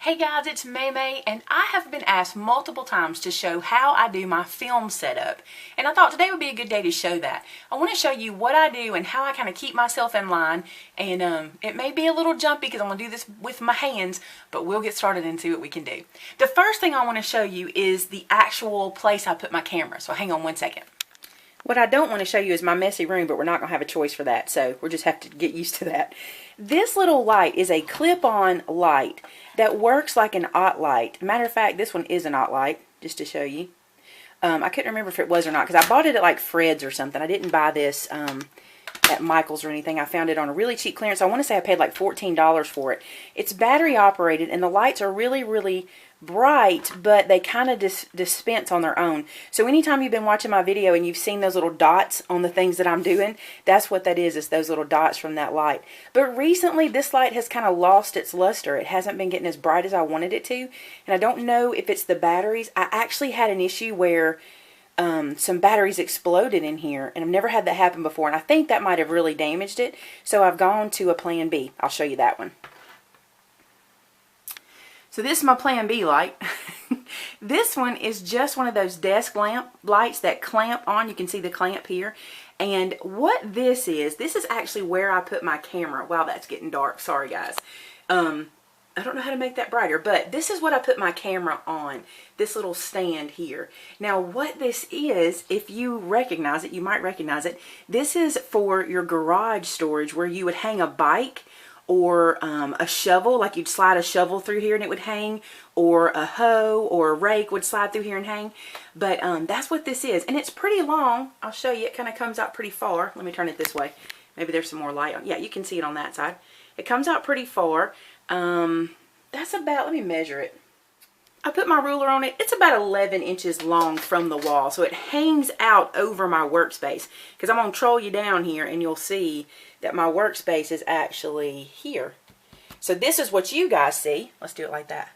Hey guys, it's Maymay, and I have been asked multiple times to show how I do my film setup, and I thought today would be a good day to show that. I want to show you what I do and how I kind of keep myself in line, and it may be a little jumpy because I'm going to do this with my hands, but we'll get started and see what we can do. The first thing I want to show you is the actual place I put my camera, so hang on one second. What I don't want to show you is my messy room, but we're not going to have a choice for that, so we'll just have to get used to that. This little light is a clip-on light that works like an OT light. Matter of fact, this one is an OT light, just to show you. I couldn't remember if it was or not, because I bought it at like Fred's or something. I didn't buy this at Michael's or anything. I found it on a really cheap clearance. I want to say I paid like $14 for it. It's battery operated, and the lights are really bright, but they kind of dispense on their own. So anytime you've been watching my video and you've seen those little dots on the things that I'm doing, that's what that is those little dots from that light. But recently this light has kind of lost its luster. It hasn't been getting as bright as I wanted it to, and I don't know if it's the batteries. I actually had an issue where some batteries exploded in here, and I've never had that happen before, and I think that might have really damaged it. So I've gone to a plan B. I'll show you that one. So this is my plan B light. This one is just one of those desk lamp lights that clamp on. You can see the clamp here. And what this is actually where I put my camera. Wow, that's getting dark. Sorry, guys. I don't know how to make that brighter, but this is what I put my camera on, this little stand here. Now what this is, if you recognize it, you might recognize it, this is for your garage storage where you would hang a bike or a shovel, like you'd slide a shovel through here and it would hang, or a hoe or a rake would slide through here and hang. But that's what this is, and it's pretty long. I'll show you. It kind of comes out pretty far. Let me turn it this way. Maybe there's some more light on. Yeah, you can see it on that side. It comes out pretty far. That's about, let me measure it. I put my ruler on it. It's about 11 inches long from the wall, so it hangs out over my workspace. Because I'm going to troll you down here and you'll see that my workspace is actually here. So this is what you guys see. Let's do it like that.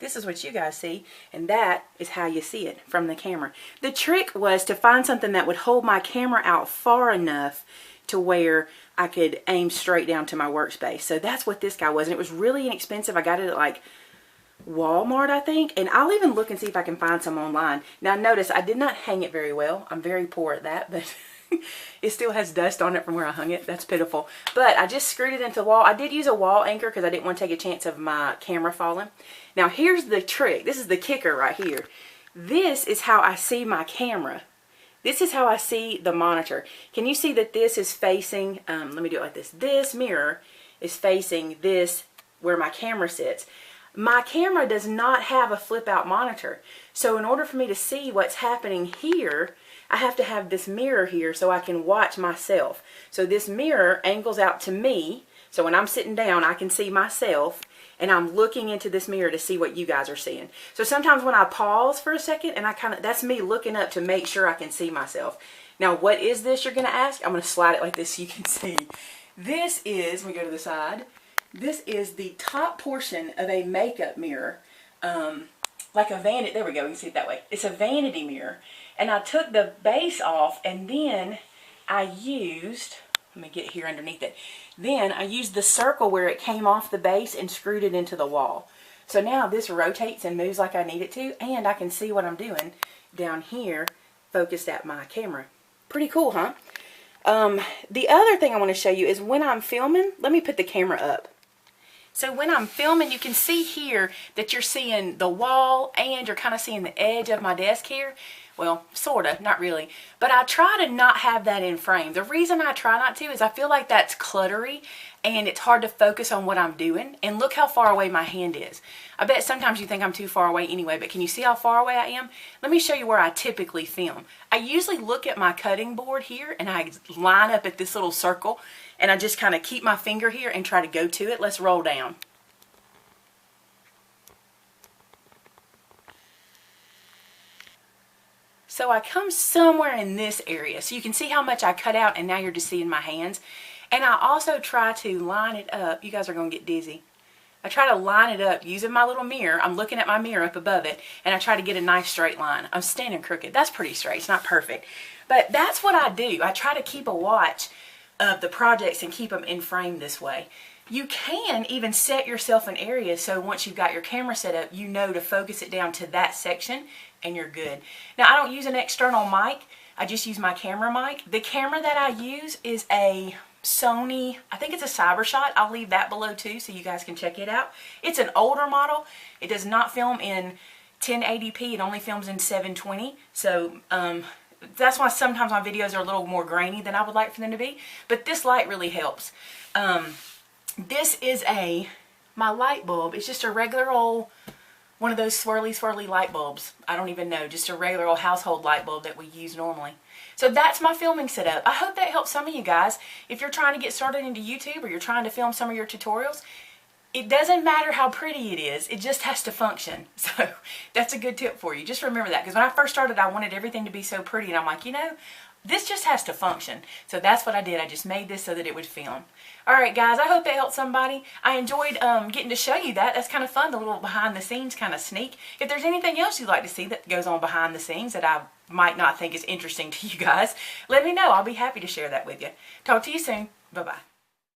This is what you guys see, and that is how you see it from the camera. The trick was to find something that would hold my camera out far enough to where I could aim straight down to my workspace. So that's what this guy was, and it was really inexpensive. I got it at like Walmart, I think, and I'll even look and see if I can find some online. Now notice I did not hang it very well. I'm very poor at that, but it still has dust on it from where I hung it. That's pitiful. But I just screwed it into the wall. I did use a wall anchor because I didn't want to take a chance of my camera falling. Now here's the trick. This is the kicker right here. This is how I see my camera. This is how I see the monitor. Can you see that this is facing, let me do it like this. This mirror is facing this where my camera sits. My camera does not have a flip out monitor. So in order for me to see what's happening here, I have to have this mirror here so I can watch myself. So this mirror angles out to me. So when I'm sitting down, I can see myself, and I'm looking into this mirror to see what you guys are seeing. So sometimes when I pause for a second, and that's me looking up to make sure I can see myself. Now what is this, you're going to ask? I'm going to slide it like this so you can see. This is, let me go to the side. This is the top portion of a makeup mirror. Like a vanity, there we go, you can see it that way. It's a vanity mirror. And I took the base off, and then I used, let me get here underneath it. Then I used the circle where it came off the base and screwed it into the wall. So now this rotates and moves like I need it to, and I can see what I'm doing down here focused at my camera. Pretty cool, huh? The other thing I want to show you is when I'm filming, let me put the camera up. So when I'm filming, you can see here that you're seeing the wall and you're kind of seeing the edge of my desk here. Well, sort of, not really. But I try to not have that in frame. The reason I try not to is I feel like that's cluttery and it's hard to focus on what I'm doing. And look how far away my hand is. I bet sometimes you think I'm too far away anyway, but can you see how far away I am? Let me show you where I typically film. I usually look at my cutting board here and I line up at this little circle, and I just kind of keep my finger here and try to go to it. Let's roll down. So I come somewhere in this area. So you can see how much I cut out, and now you're just seeing my hands. And I also try to line it up. You guys are going to get dizzy. I try to line it up using my little mirror. I'm looking at my mirror up above it, and I try to get a nice straight line. I'm standing crooked. That's pretty straight. It's not perfect. But that's what I do. I try to keep a watch of the projects and keep them in frame this way. You can even set yourself an area so once you've got your camera set up, you know to focus it down to that section and you're good. Now, I don't use an external mic. I just use my camera mic. The camera that I use is a Sony, I think it's a CyberShot. I'll leave that below too so you guys can check it out. It's an older model. It does not film in 1080p. It only films in 720. So that's why sometimes my videos are a little more grainy than I would like for them to be. But this light really helps. This is my light bulb. It's just a regular old, one of those swirly light bulbs. I don't even know, just a regular old household light bulb that we use normally. So that's my filming setup. I hope that helps some of you guys. If you're trying to get started into YouTube or you're trying to film some of your tutorials, it doesn't matter how pretty it is. It just has to function. So that's a good tip for you. Just remember that, because when I first started, I wanted everything to be so pretty, and I'm like, you know, this just has to function. So that's what I did. I just made this so that it would film. Alright guys, I hope that helped somebody. I enjoyed getting to show you that. That's kind of fun, the little behind the scenes kind of sneak. If there's anything else you'd like to see that goes on behind the scenes that I might not think is interesting to you guys, let me know. I'll be happy to share that with you. Talk to you soon. Bye-bye.